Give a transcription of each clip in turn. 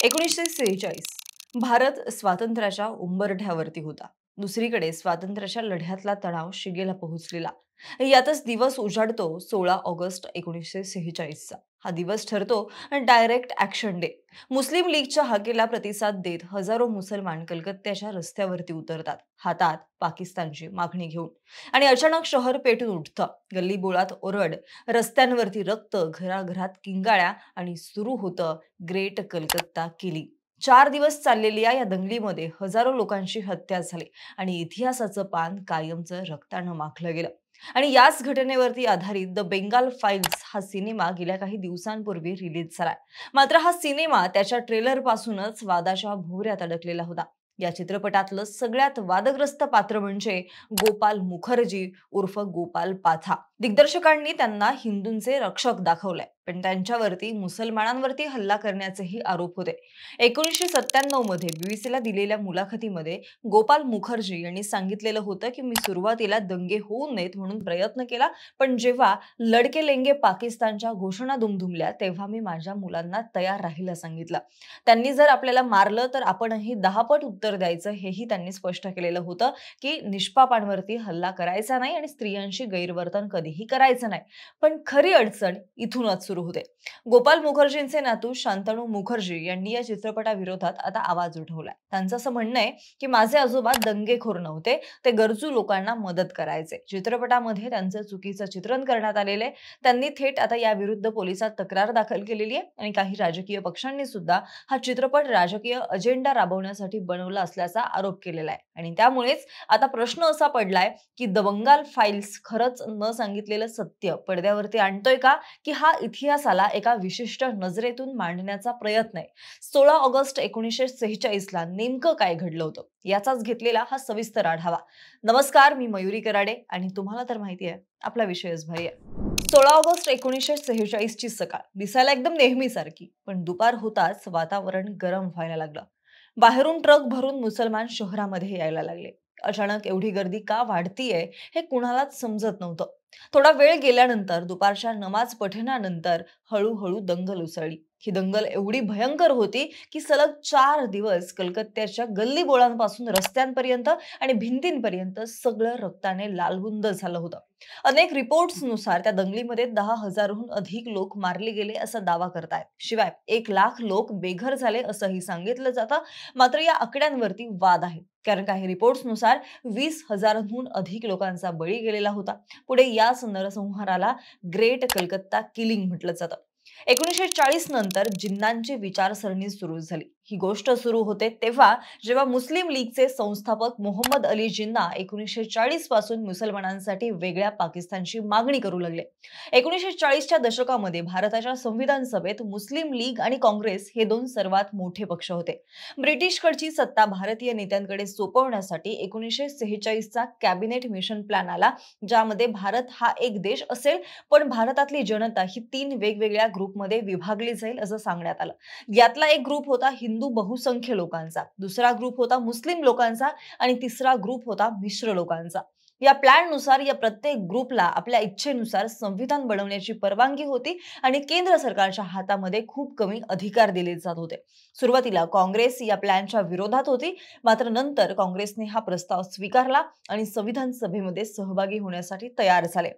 1946 भारत स्वातंत्र्याच्या उंबरठ्यावरती होता। दुसरीकडे स्वातंत्र्याच्या लढ्यातला तणाव शिगेला पोहोचलेला। यातच दिवस उजाडतो 16 ऑगस्ट 1946 चा। हा दिवस ठरतो डायरेक्ट ॲक्शन डे। मुस्लिम लीगच्या हाकेला प्रतिसाद देत हजारो मुसलमान कलकत्त्याच्या रस्त्यावरती उतरतात, हातात पाकिस्तानची मागणी घेऊन। आणि अचानक शहर पेटून उठतं। गल्लीबोळात ओरड, रस्त्यांवरती रक्त, घराघरात किंगाळ्या आणि सुरू होतं ग्रेट कलकत्ता किलिंग। 4 दिवस चाललेल्या या दंगलीमध्ये हजारो लोकांची हत्या झाली आणि इतिहासाचं पान कायमचं रक्तानं माखलं गेलं। आणि याच घटनेवरती आधारित द बेंगाल फाईल्स हा सिनेमा गेल्या काही दिवसांपूर्वी रिलीज झालाय। मात्र हा सिनेमा त्याच्या ट्रेलर पासूनच वादाच्या भोवऱ्यात अडकलेला होता। या चित्रपटातलं सगळ्यात वादग्रस्त पात्र म्हणजे गोपाल मुखर्जी उर्फ गोपाल पाथा। दिग्दर्शकांनी त्यांना हिंदूंचे रक्षक दाखवलंय, पण त्यांच्यावरती मुसलमानांवरती हल्ला करण्याचेही आरोप होते। 1997 मध्ये बीबीसीला दिलेल्या मुलाखतीमध्ये गोपाल मुखर्जी यांनी सांगितलेलं होतं की मी सुरुवातीला दंगे होऊ नयेत म्हणून प्रयत्न केला, पण जेव्हा लडके लेंगे पाकिस्तानच्या घोषणा दुमदुमल्या तेव्हा मी माझ्या मुलांना तयार राहायला सांगितलं। त्यांनी जर आपल्याला मारलं तर आपणही 10 पट उत्तर द्यायचं, हेही त्यांनी स्पष्ट केलेलं होतं की निष्पापांवरती हल्ला करायचा नाही आणि स्त्रियांशी गैरवर्तन कधीही करायचं नाही। पण खरी अडचण इथूनच सुरू होते। गोपाल मुखर्जींचे नातू शांतनू मुखर्जी यांनी या चित्रपटाविरोधात आता आवाज उठवलाय। त्यांचं असं म्हणणं आहे की माझे आजोबा दंगेखोर नव्हते, ते गरजू लोकांना मदत करायचे। चित्रपटामध्ये त्यांचं चुकीचं चित्रण करण्यात आलेले। त्यांनी थेट आता याविरुद्ध पोलिसात तक्रार दाखल केलेली आहे आणि काही राजकीय पक्षांनी सुद्धा हा चित्रपट राजकीय अजेंडा राबवण्यासाठी बनवला असल्याचा आरोप केलेला आहे। आणि त्यामुळेच आता प्रश्न असा पडलाय की द बंगाल फाईल्स खरंच न सांगितलेलं सत्य पडद्यावरती आणतोय का, की हा इतिहासाला एका विशिष्ट नजरेतून मांडण्याचा प्रयत्न आहे। 16 ऑगस्ट 1946 ला नेमकं काय घडलं होतं याचाच घेतलेला हा सविस्तर आढावा। नमस्कार, मी मयुरी कराडे आणि तुम्हाला तर माहिती आहे आपला विषयच भारी आहे। 16 ऑगस्ट 1946 ची सकाळ दिसायला एकदम नेहमीसारखी, पण दुपार होताच वातावरण गरम व्हायला लागलं। बाहेरून ट्रक भरून मुसलमान शहरामध्ये यायला लागले। अचानक एवढी गर्दी का वाढतीये हे कुणालाच समजत नव्हतं। थोडा वेळ गेल्यानंतर दुपारच्या नमाज पठणानंतर हळूहळू दंगल उसळली। ही दंगल एवढी भयंकर होती की सलग 4 दिवस कलकत्त्याच्या गल्लीबोळांपासून रस्त्यांपर्यंत आणि भिंतींपर्यंत सगळं रक्ताने लालबुंद झालं होतं। अनेक रिपोर्ट्सनुसार त्या दंगलीमध्ये 10,000हून अधिक लोक मारले गेले असा दावा करतायत। शिवाय 1,00,000 लोक बेघर झाले असंही सांगितलं जातं। मात्र या आकड्यांवरती वाद आहे, कारण काही रिपोर्ट्सनुसार 20,000हून अधिक लोकांचा बळी गेलेला होता। पुढे याच नरसंहाराला ग्रेट कलकत्ता किलिंग म्हटलं जातं। 1940 नंतर जिन्नांची विचारसरणी सुरू झाली। ही गोष्ट सुरू होते तेव्हा जेव्हा मुस्लिम लीगचे संस्थापक मोहम्मद अली जिन्ना 1940 पासून मुसलमानांसाठी वेगळ्या पाकिस्तानची मागणी करू लागले। 1940 च्या दशकामध्ये भारताच्या संविधान सभेत मुस्लिम लीग आणि काँग्रेस हे दोन सर्वात मोठे पक्ष होते। ब्रिटिशकडची सत्ता भारतीय नेत्यांकडे सोपवण्यासाठी 1946 चा कॅबिनेट मिशन प्लॅन आला, ज्यामध्ये भारत हा एक देश असेल, पण भारतातली जनता ही 3 वेगवेगळ्या ग्रुपमध्ये विभागली जाईल असं सांगण्यात आलं। यातला एक ग्रुप होता हिंदू बहुसंख्य लोकांचा, दुसरा ग्रुप होता मुस्लिम लोकांचा आणि तिसरा ग्रुप होता मिश्र लोकांचा। या प्लॅननुसार या प्रत्येक ग्रुपला आपल्या इच्छेनुसार संविधान बनवण्याची परवानगी होती आणि केंद्र सरकारच्या हातामध्ये खूप कमी अधिकार दिले जात होते। सुरुवातीला काँग्रेस या प्लॅनच्या विरोधात होती, मात्र नंतर काँग्रेसने हा प्रस्ताव स्वीकारला आणि संविधान सभेमध्ये सहभागी होण्यासाठी तयार झाले।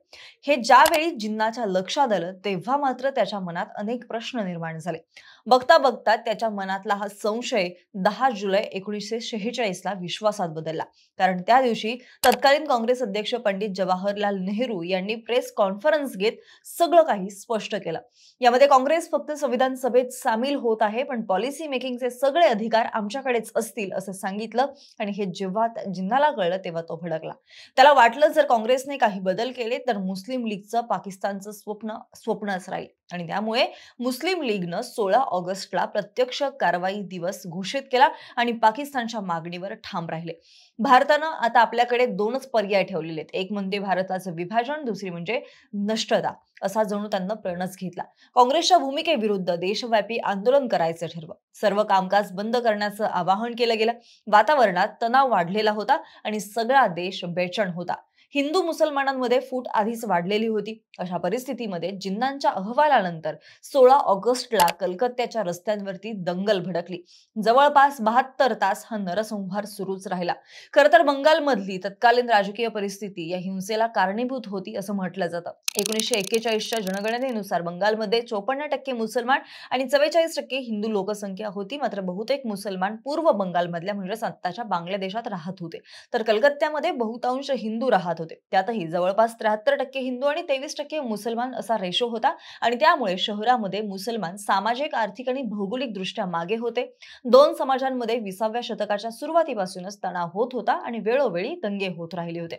हे ज्यावेळी जिन्नाच्या लक्षात आलं तेव्हा मात्र त्याच्या मनात अनेक प्रश्न निर्माण झाले। बघता बघता त्याच्या मनातला हा संशय 10 जुलै 1946 ला विश्वासात बदलला, कारण त्या दिवशी तत्कालीन काँग्रेस अध्यक्ष पंडित जवाहरलाल नेहरू यांनी प्रेस कॉन्फरन्स घेत सगळं काही स्पष्ट केलं। यामध्ये काँग्रेस फक्त संविधान सभेत सामील होत आहे, पण पॉलिसी मेकिंगचे सगळे अधिकार आमच्याकडेच असतील असं सांगितलं। आणि हे जेव्हा जिन्नाला कळलं तेव्हा तो भडकला। त्याला वाटलं जर काँग्रेसने काही बदल केले तर मुस्लिम लीगचं पाकिस्तानचं स्वप्नच राहील। आणि त्यामुळे मुस्लिम लीगनं 16 ऑगस्टला प्रत्यक्ष कारवाई दिवस घोषित केला आणि पाकिस्तानच्या मागणीवर ठाम राहिले। भारतानं आता आपल्याकडे 2च पर्याय ठेवलेले आहेत, एक म्हणजे भारताचं विभाजन, दुसरी म्हणजे नष्टता, असा जणू त्यांना प्रणच घेतला। काँग्रेसच्या भूमिकेविरुद्ध देशव्यापी आंदोलन करायचं ठरवलं। सर्व कामकाज बंद करण्याचं आवाहन केलं गेलं। वातावरणात तणाव वाढलेला होता आणि सगळा देश बेचैन होता। हिंदू मुसलमानांमध्ये फूट आधीच वाढलेली होती. अशा परिस्थितीमध्ये जिन्नांच्या अहवालानंतर 16 ऑगस्टला कलकत्त्याच्या रस्त्यांवरती दंगल भडकली. जवळपास 72 तास हा नरसंहार सुरूच राहिला. खरं तर बंगालमधली तत्कालीन राजकीय परिस्थिती या हिंसेला कारणीभूत होती असं म्हटलं जातं. 1941च्या जनगणनेनुसार बंगालमध्ये 54% मुसलमान आणि 44% हिंदू लोकसंख्या होती. मात्र बहुतेक मुसलमान पूर्व बंगालमधल्या म्हणजेच आत्ताच्या बांगलादेशात राहत होते. तर कलकत्त्यामध्ये बहुतांश हिंदू राहत होते. त्यातही जवळपास 73% हिंदू आणि 23% मुसलमान असा रेशो होता आणि त्यामुळे शहरामध्ये मुसलमान सामाजिक, आर्थिक आणि भौगोलिकदृष्ट्या मागे होते. दोन समाजांमध्ये 20व्या शतकाच्या सुरुवातीपासूनच तणाव होत होता आणि वेळोवेळी दंगे होत राहिले होते.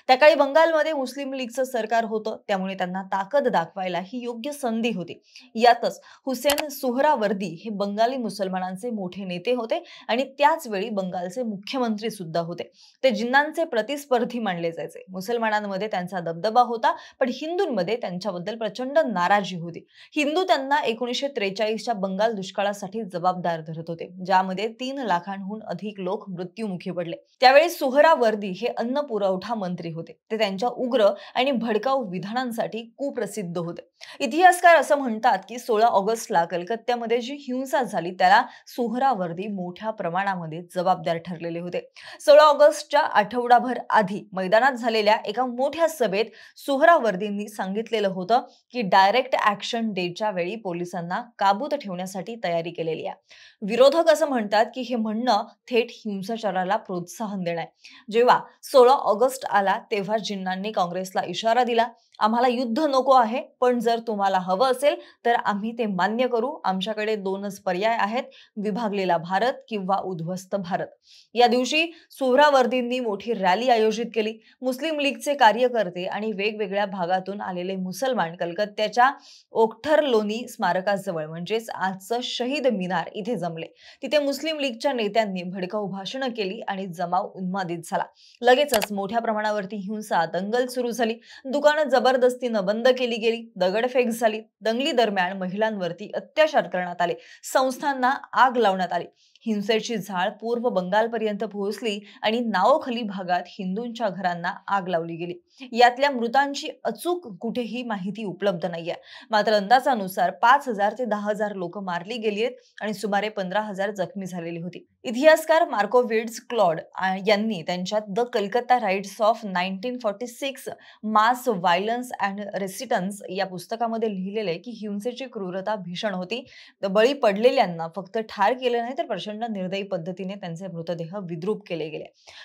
त्या काळी बंगालमध्ये मुस्लिम लीगचं सरकार होतं, त्यामुळे त्यांना ताकद दाखवायला ही योग्य संधी होती. यातच हुसेन सुहरावर्दी हे बंगाली मुसलमानांचे मोठे नेते होते आणि त्याच वेळी बंगालचे मुख्यमंत्री सुद्धा होते. ते जिन्नांचे प्रतिस्पर्धी मानले जायचे. मुसलमानांमध्ये त्यांचा दबदबा होता, पण हिंदूंमध्ये त्यांच्याबद्दल प्रचंड नाराजी होती. हिंदू त्यांना 1943च्या बंगाल दुष्काळासाठी जबाबदार धरत होते, ज्यामध्ये 3 लाखांहून अधिक लोक मृत्युमुखी पडले. त्यावेळी सुहरावर्दी हे अन्न पुरवठा मंत्री होते. ते त्यांच्या उग्र आणि भडकाऊ विधानांसाठी कुप्रसिद्ध होते. इतिहासकार असं म्हणतात की 16 ऑगस्टला कलकत्त्यामध्ये जी हिंसा झाली त्याला सुहरावर्दी मोठ्या प्रमाणामध्ये जबाबदार ठरलेले होते. 16 ऑगस्टच्या आठवडाभर आधी मैदानात झालेल्या एका मोठ्या सभेत सुहरावर्दींनी सांगितलेलं होतं की डायरेक्ट ऍक्शन डेच्या वेळी पोलिसांना काबूत ठेवण्यासाठी तयारी केलेली आहे. विरोधक असं म्हणतात की हे म्हणणं थेट हिंसाचाराला प्रोत्साहन देणार. जेव्हा 16 ऑगस्ट आला तेव्हा जिन्नांनी काँग्रेसला इशारा दिला, आम्हाला युद्ध नको आहे, पण जर तुम्हाला हवं असेल तर आम्ही ते मान्य करू. आमच्याकडे 2च पर्याय आहेत, विभागलेला भारत किंवा उद्ध्वस्त भारत. या दिवशी सुहरावर्दींनी मोठी रॅली आयोजित केली. मुस्लिम लीगचे कार्यकर्ते आणि वेगवेगळ्या भागातून आलेले मुसलमान कलकत्त्याच्या ओक्ठरलोनी स्मारकाजवळ म्हणजेच आजचं शहीद मिनार इथे जमले. तिथे मुस्लिम लीगच्या नेत्यांनी भडकाऊ भाषणं केली आणि जमाव उन्मादित झाला. लगेचच मोठ्या प्रमाणावरती हिंसा, दंगल सुरू झाली. दुकानं जबरदस्तीनं बंद केली गेली, दगडफेक झाली. दंगली दरम्यान महिलांवरती अत्याचार करण्यात आले, संस्थांना आग लावण्यात आली. हिंसेची झळाळ पूर्व बंगालपर्यंत पोहोचली आणि नाओखली भागात हिंदूंच्या घरांना आग लावली गेली. यातल्या मृतांची अचूक कुठेही माहिती उपलब्ध नाहीये. मात्र अंदाजानुसार 5,000 ते 10,000 लोक मारली गेली आहेत आणि सुमारे 15,000 जखमी झालेली होती. इतिहासकार मार्कोविट्झ क्लॉड यांनी त्यांच्या the Calcutta riots of 1946 mass violence and resistance या पुस्तकामध्ये लिहिलेले की हिंसेची क्रूरता भीषण होती. बळी पडलेल्यांना फक्त ठार केले नाही तर प्रचंड निर्दयी पद्धतीने त्यांचे मृतदेह विद्रूप केले गेले.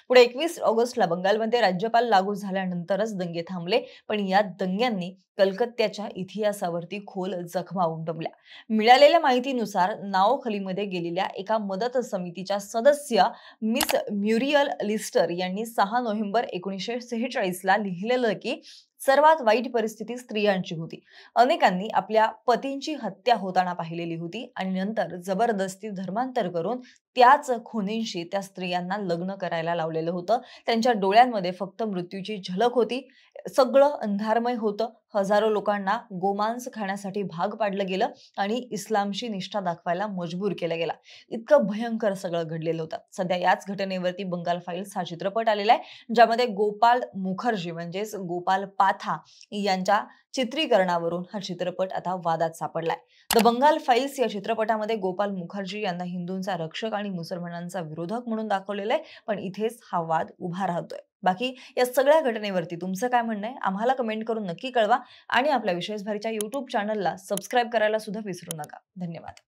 पुढे 21 ऑगस्टला बंगालमध्ये राज्यपाल लागू झाल्यानंतरच दंगे थांबले, पण या दंग्यांनी कलकत्त्याच्या इतिहासावरती खोल जखमा उमटवल्या. मिळालेल्या माहितीनुसार नाओखलीमध्ये गेलेल्या एका मदत समितीच्या सदस्य मिस म्युरियल लिस्टर यांनी 6 नोव्हेंबर 1946 ला लिहिलेलं की सर्वात वाईट परिस्थिती स्त्रियांची होती. अनेकांनी आपल्या पतींची हत्या होताना पाहिलेली होती आणि नंतर जबरदस्ती धर्मांतर करून त्याच खुनींशी त्या स्त्रियांना लग्न करायला लावलेलं होतं. त्यांच्या डोळ्यांमध्ये फक्त मृत्यूची झलक होती. सगळं अंधारमय होतं. हजारो लोकांना गोमांस खाण्यासाठी भाग पाडलं गेलं आणि इस्लामशी निष्ठा दाखवायला मजबूर केलं गेला. इतकं भयंकर सगळं घडलेलं होतं. सध्या याच घटनेवरती बंगाल फाईल्स हा चित्रपट आलेला आहे, ज्यामध्ये गोपाल मुखर्जी म्हणजेच गोपाल पाथा यांच्या चित्रीकरणावरून हा चित्रपट आता वादात सापडलाय. द बंगाल फाईल्स या चित्रपटामध्ये गोपाल मुखर्जी यांना हिंदूंचा रक्षक आणि मुसलमानांचा विरोधक म्हणून दाखवलेलं आहे, पण इथेच हा वाद उभा राहतोय. बाकी या सगळ्या घटनेवरती तुमचं काय म्हणणं आहे आम्हाला कमेंट करून नक्की कळवा आणि आपल्या विशेष भारीच्या YouTube चॅनलला सबस्क्राईब करायला सुद्धा विसरू नका. धन्यवाद.